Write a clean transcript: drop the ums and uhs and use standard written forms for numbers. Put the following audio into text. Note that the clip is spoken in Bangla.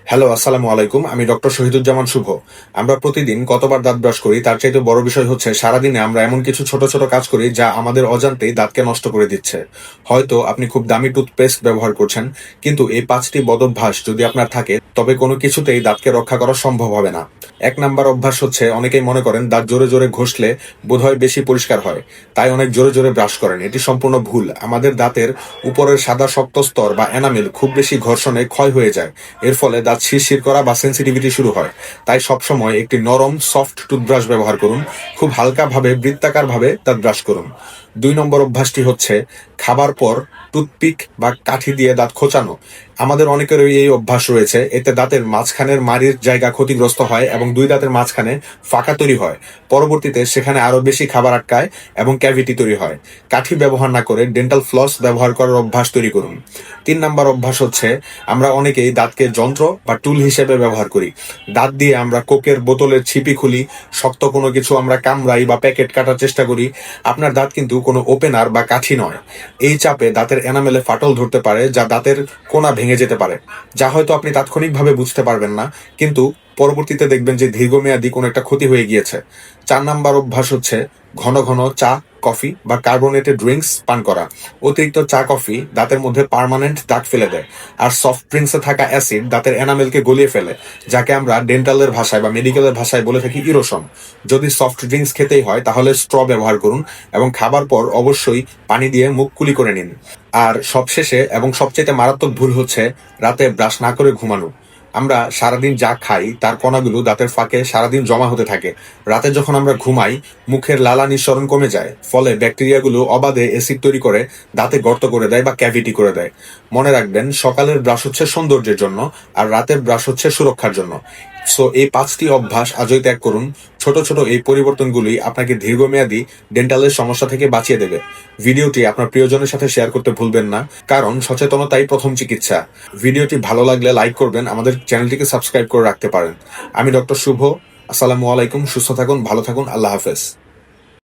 হ্যালো, আসসালামু আলাইকুম। আমি ডক্টর শহীদুজ্জামান শুভ। আমরা প্রতিদিন কতবার দাঁত ব্রাশ করি তার চাইতে বড় বিষয় হচ্ছে সারাদিনে আমরা এমন কিছু ছোট ছোট কাজ করি যা আমাদের অজান্তেই দাঁতকে নষ্ট করে দিচ্ছে। হয়তো আপনি খুব দামি টুথপেস্ট ব্যবহার করছেন, কিন্তু এই 5টি বদভ্যাস যদি আপনার থাকে তবে কোনো কিছুতেই দাঁতকে রক্ষা করা সম্ভব হবে না। 1 নাম্বার অভ্যাস হচ্ছে, অনেকেই মনে করেন দাঁত জোরে জোরে ঘষলে বোধহয় বেশি পরিষ্কার হয়, তাই অনেক জোরে জোরে ব্রাশ করেন। এটি সম্পূর্ণ ভুল। আমাদের দাঁতের উপরের সাদা শক্ত স্তর বা এনামেল খুব বেশি ঘর্ষণে ক্ষয় হয়ে যায়। এর ফলে দাঁত শিরশির করা বা সেন্সিটিভিটি শুরু হয়। তাই সবসময় একটি নরম সফট টুথব্রাশ ব্যবহার করুন। খুব হালকাভাবে বৃত্তাকার ভাবে দাঁত ব্রাশ করুন। 2 নম্বর অভ্যাসটি হচ্ছে খাবার পর টুথপিক বা কাঠি দিয়ে দাঁত খোঁচানো। আমাদের অনেকেরই এই অভ্যাস রয়েছে। এতে দাঁতের মাঝখানের মাড়ির জায়গা ক্ষতিগ্রস্ত হয় এবং দুই দাঁতের মাঝখানে ফাঁকা তৈরি হয়। পরবর্তীতে সেখানে আরো বেশি খাবার আটকায় এবং ক্যাভিটি তৈরি হয়। কাঠি ব্যবহার না করে ডেন্টাল ফ্লস ব্যবহার করার অভ্যাস তৈরি করুন। 3 নম্বর অভ্যাস হচ্ছে, আমরা অনেকেই দাঁতকে যন্ত্র বা টুল হিসেবে ব্যবহার করি। দাঁত দিয়ে আমরা কোকের বোতলের ছিপি খুলি, শক্ত কোনো কিছু আমরা কামড়াই বা প্যাকেট কাটার চেষ্টা করি। আপনার দাঁত কিন্তু কোনো ওপেনার বা কাঠি নয়। এই চাপে দাঁতের এনামেলে ফাটল ধরতে পারে, যা দাঁতের কোনা ভেঙে যেতে পারে, যা হয়তো আপনি তাৎক্ষণিকভাবে বুঝতে পারবেন না, কিন্তু পরবর্তীতে দেখবেন যে দীর্ঘমেয়াদী কোনো একটা ক্ষতি হয়ে গিয়েছে। 4 নম্বর অভ্যাস হচ্ছে ঘন ঘন চা, কফি বা কার্বোনেটেড ড্রিঙ্কস পান করা। অতিরিক্ত চা কফি দাঁতের মধ্যে পার্মানেন্ট দাগ ফেলে দেয়, আর সফট ড্রিঙ্কসে থাকা অ্যাসিড দাঁতের এনামেলকে গলিয়ে ফেলে, যাকে আমরা ডেন্টালের ভাষায় বা মেডিকেলের ভাষায় বলে থাকি ইরোশন। যদি সফট ড্রিঙ্কস খেতেই হয় তাহলে স্ট্র ব্যবহার করুন এবং খাবার পর অবশ্যই পানি দিয়ে মুখ কুলি করে নিন। আর সবশেষে এবং সবচেয়ে মারাত্মক ভুল হচ্ছে রাতে ব্রাশ না করে ঘুমানো। আমরা সারাদিন যা খাই তার কণাগুলো দাঁতের ফাঁকে সারাদিন জমা হতে থাকে। রাতে যখন আমরা ঘুমাই, মুখের লালা নিঃসরণ কমে যায়, ফলে ব্যাকটেরিয়াগুলো অবাধে অ্যাসিড তৈরি করে দাঁতে গর্ত করে দেয় বা ক্যাভিটি করে দেয়। মনে রাখবেন, সকালের ব্রাশ হচ্ছে সৌন্দর্যের জন্য, আর রাতের ব্রাশ হচ্ছে সুরক্ষার জন্য। সো এই 5টি অভ্যাস আজই ত্যাগ করুন। ছোট ছোট এই পরিবর্তনগুলি আপনাকে দীর্ঘমেয়াদী ডেন্টালের সমস্যা থেকে বাঁচিয়ে দেবে। ভিডিওটি আপনার প্রিয়জনের সাথে শেয়ার করতে ভুলবেন না, কারণ সচেতনতাই প্রথম চিকিৎসা। ভিডিওটি ভালো লাগলে লাইক করবেন, আমাদের চ্যানেলটিকে সাবস্ক্রাইব করে রাখতে পারেন। আমি ডক্টর শুভ। আসসালামু আলাইকুম। সুস্থ থাকুন, ভালো থাকুন। আল্লাহ হাফেজ।